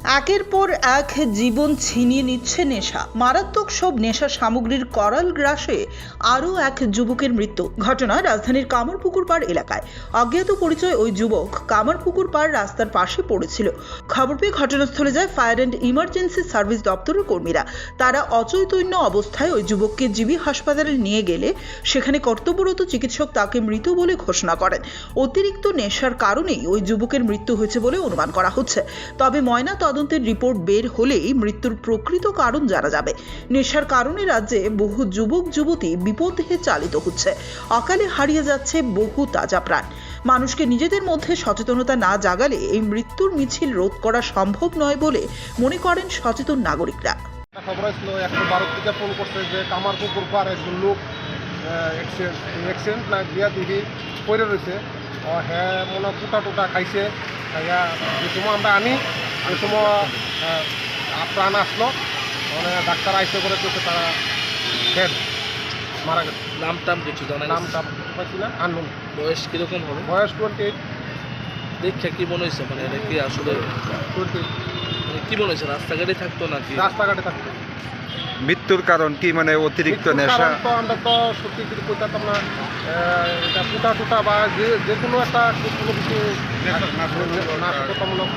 একের পর এক জীবন ছিনিয়ে নিচ্ছে নেশা। মারাত্মক সব নেশা সামগ্রীর করাল গ্রাসে আরও এক যুবকের মৃত্যু। ঘটনা রাজধানীর কামারপুকুর পাড় এলাকায়। অজ্ঞাত পরিচয় ওই যুবক কামারপুকুর পাড় রাস্তার পাশে পড়েছিল। খবর পেয়ে ঘটনাস্থলে যায় ফায়ার অ্যান্ড ইমার্জেন্সি সার্ভিস দপ্তরের কর্মীরা। তারা অচৈতন্য অবস্থায় ওই যুবককে জিবি হাসপাতালে নিয়ে গেলে সেখানে কর্তব্যরত চিকিৎসক তাকে মৃত বলে ঘোষণা করেন। অতিরিক্ত নেশার কারণেই ওই যুবকের মৃত্যু হয়েছে বলে অনুমান করা হচ্ছে। তবে ময়না তদন্তের রিপোর্ট বের হলেই মৃত্যুর প্রকৃত কারণ জানা যাবে। নেশার কারণে রাজ্যে বহু যুবক যুবতী বিপথে চালিত হচ্ছে। অকালে হারিয়ে যাচ্ছে বহু তাজা প্রাণ। মানুষকে নিজেদের মধ্যে সচেতনতা না জাগালে এই মৃত্যুর মিছিল রোধ করা সম্ভব নয় বলে মনে করেন সচেতন নাগরিকরা। খবর আসলো 112 থেকে ফোন করছে যে কামারপুকুর পাড়ে একজন লোক অ্যাক্সিডেন্ট না দিয়া দিদি পড়ে রয়েছে। হ্যাঁ মনে টুটা খাইছে। যে সময় আমরা আনি ওই সময় প্রাণ আসলো, মানে ডাক্তার আইসে করে চলছে তারা ডেড মারা গেছে। নাম কিছু জানেন? নামটা পাইছি না, আননোন। বয়স কিরকম হবে? বয়স 28। দেখে কি মনে হয়েছে, মানে এটা কি আসলে 28 মানে কি মনে হয়েছে, রাস্তাঘাটে থাকতো নাকি? রাস্তাঘাটে থাকতো। মৃত্যুর কারণ কি, মানে অতিরিক্ত নেশা? কারণ তো আমরা তো সত্যি কিছু কইতাম না। এটা টুটা বা যে কোনো একটা কোনো কিছু নাশকতামূলক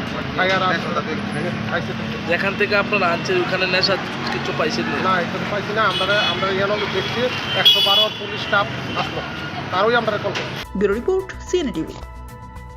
খাইছে। যেখান থেকে আপনারা আনছেন ওখানে নেশা কিছু পাইছেন না, এটা তো পাইছি না। আমরা ইয়ানো দেখছি 112 পুলিশ স্টাফ আসলো, তারই আমরা কল করছি। Bureau report, CNTV.